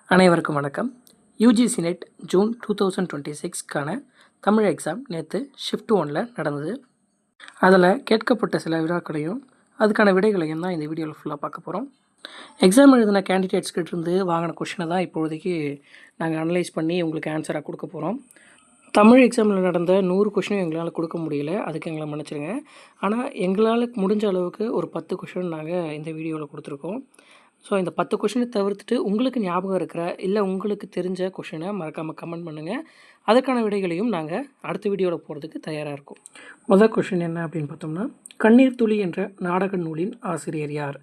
அனைவருக்கும் வணக்கம். UGC NET June 2026க்கான தமிழ் எக்ஸாம் நேற்று ஷிஃப்ட் 1ல் நடந்தது. அதில் கேட்கப்பட்ட சில வினாக்களையும் அதுக்கான விடைகளையும் தான் இந்த வீடியோவில் ஃபுல்லாக பார்க்க போகிறோம். எக்ஸாம் எழுதின கேண்டிடேட்ஸ்கிட்டேருந்து வாங்கின கொஷினை தான் இப்போதைக்கு நாங்கள் அனலைஸ் பண்ணி உங்களுக்கு ஆன்சராக கொடுக்க போகிறோம். தமிழ் எக்ஸாமில் நடந்த 100 கொஷினும் எங்களால் கொடுக்க முடியல, அதுக்கு எங்களை மன்னிச்சிருங்க. ஆனால் எங்களால் முடிஞ்ச அளவுக்கு ஒரு 10 கொஷின் நாங்கள் இந்த வீடியோவில் கொடுத்துருக்கோம். ஸோ இந்த 10 கொஷினை தவிர்த்துட்டு உங்களுக்கு ஞாபகம் இருக்கிற இல்லை உங்களுக்கு தெரிஞ்ச கொஷினை மறக்காமல் கமெண்ட் பண்ணுங்கள். அதுக்கான விடைகளையும் நாங்கள் அடுத்த வீடியோவில் போகிறதுக்கு தயாராக இருக்கோம். முதல் கொஷின் என்ன அப்படின்னு பார்த்தோம்னா, கண்ணீர் துளி என்ற நாடக நூலின் ஆசிரியர் யார்?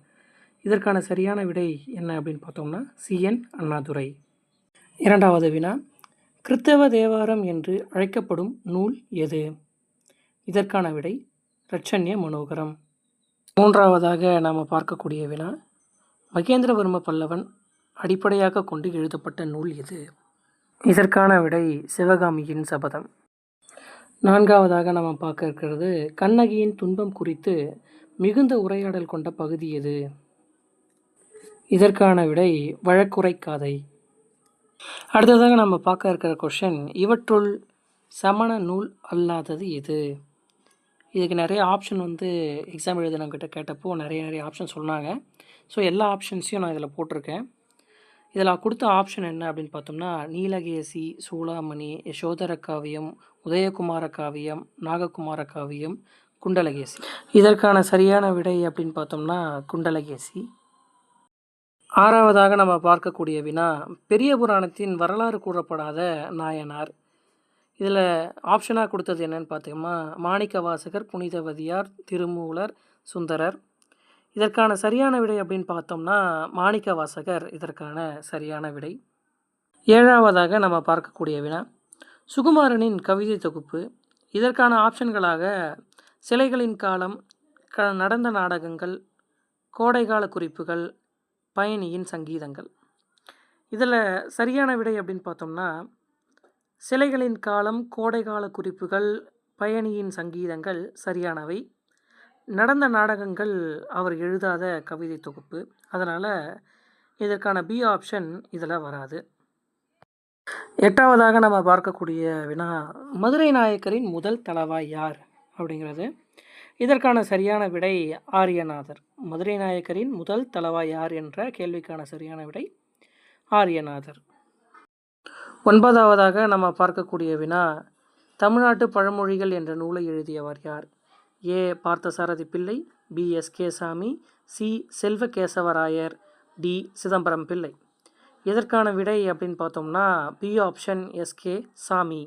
இதற்கான சரியான விடை என்ன அப்படின்னு பார்த்தோம்னா CN அண்ணாதுரை. இரண்டாவது வினா, கிறித்தவ தேவாரம் என்று அழைக்கப்படும் நூல் எது? இதற்கான விடை ரட்சண்ய மனோகரம். மூன்றாவதாக நாம் பார்க்கக்கூடிய வினா, மகேந்திரவர்ம பல்லவன் அடிப்படையாக கொண்டு எழுதப்பட்ட நூல் எது? இதற்கான விடை சிவகாமியின் சபதம். நான்காவதாக நாம் பார்க்க இருக்கிறது, கண்ணகியின் துன்பம் குறித்து மிகுந்த உரையாடல் கொண்ட பகுதி எது? இதற்கான விடை வழக்குரைக்காதை. அடுத்ததாக நம்ம பார்க்க இருக்கிற கொஷின், இவற்றுள் சமண நூல் அல்லாதது எது? இதுக்கு நிறைய ஆப்ஷன் எக்ஸாம் எழுதினவங்கிட்ட கேட்டப்போ நிறைய ஆப்ஷன் சொன்னாங்க. ஸோ எல்லா ஆப்ஷன்ஸையும் நான் இதில் போட்டிருக்கேன். இதில் கொடுத்த ஆப்ஷன் என்ன அப்படின்னு பார்த்தோம்னா, நீலகேசி, சூளாமணி, யசோதர காவியம், உதயகுமார காவியம், நாககுமார காவியம், குண்டலகேசி. இதற்கான சரியான விடை அப்படின்னு பார்த்தோம்னா குண்டலகேசி. ஆறாவதாக நம்ம பார்க்கக்கூடிய வினா, பெரிய புராணத்தின் வரலாறு கூறப்படாத நாயனார். இதில் ஆப்ஷனாக கொடுத்தது என்னன்னு பார்த்தோம்னா மாணிக்க வாசகர், புனிதவதியார், திருமூலர், சுந்தரர். இதற்கான சரியான விடை அப்படின்னு பார்த்தோம்னா மாணிக்க வாசகர் இதற்கான சரியான விடை. ஏழாவதாக நம்ம பார்க்கக்கூடிய வினா, சுகுமாரனின் கவிதை தொகுப்பு. இதற்கான ஆப்ஷன்களாக சிலைகளின் காலம், நடந்த நாடகங்கள், கோடைகால குறிப்புகள், பயணியின் சங்கீதங்கள். இதில் சரியான விடை அப்படின்னு பார்த்தோம்னா சிலைகளின் காலம், கோடைகால குறிப்புகள், பயணியின் சங்கீதங்கள் சரியானவை. நடந்த நாடகங்கள் அவர் எழுதாத கவிதை தொகுப்பு, அதனால் இதற்கான பி ஆப்ஷன் இதில் வராது. எட்டாவதாக நம்ம பார்க்கக்கூடிய வினா, மதுரை நாயக்கரின் முதல் தளவாய் யார் அப்படிங்கிறது. இதற்கான சரியான விடை ஆரியநாதர். மதுரை நாயக்கரின் முதல் தளவாய் யார் என்ற கேள்விக்கான சரியான விடை ஆரியநாதர். ஒன்பதாவதாக நம்ம பார்க்கக்கூடிய வினா, தமிழ்நாட்டு பழமொழிகள் என்ற நூலை எழுதியவர் யார்? ஏ பார்த்தசாரதி பிள்ளை, பி எஸ்.கே. சாமி, சி செல்வகேசவராயர், டி சிதம்பரம் பிள்ளை. இதற்கான விடை அப்படின்னு பார்த்தோம்னா பி ஆப்ஷன் எஸ்.கே. சாமி.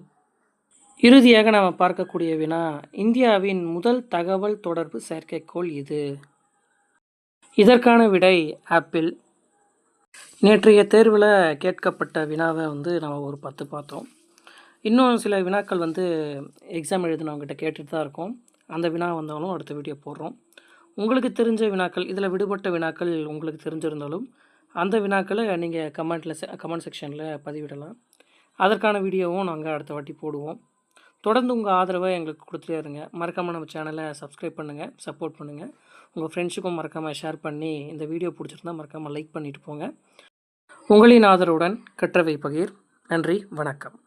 இறுதியாக நாம் பார்க்கக்கூடிய வினா, இந்தியாவின் முதல் தகவல் தொடர்பு செயற்கைக்கோள் இது? இதற்கான விடை ஆப்பிள். நேற்றைய தேர்வில் கேட்கப்பட்ட வினாவை நம்ம ஒரு 10 பார்த்தோம். இன்னும் சில வினாக்கள் எக்ஸாம் எழுதினவங்ககிட்ட கேட்டுட்டு தான் இருக்கோம். அந்த வினா வந்தாலும் அடுத்த வீடியோ போடுறோம். உங்களுக்கு தெரிஞ்ச வினாக்கள், இதில் விடுபட்ட வினாக்கள் உங்களுக்கு தெரிஞ்சிருந்தாலும் அந்த வினாக்களை நீங்கள் கமெண்ட் செக்ஷனில் பதிவிடலாம். அதற்கான வீடியோவும் நாங்கள் அடுத்த வாட்டி போடுவோம். தொடர்ந்து உங்கள் ஆதரவை எங்களுக்கு கொடுத்துட்டே இருங்க. மறக்காமல் நம்ம சேனலை சப்ஸ்கிரைப் பண்ணுங்கள், சப்போர்ட் பண்ணுங்கள். உங்கள் ஃப்ரெண்ட்ஸுக்கும் மறக்காமல் ஷேர் பண்ணி, இந்த வீடியோ பிடிச்சிருந்தால் மறக்காமல் லைக் பண்ணிவிட்டு போங்க. உங்களின் ஆதரவுடன் கற்றவை பகிர். நன்றி, வணக்கம்.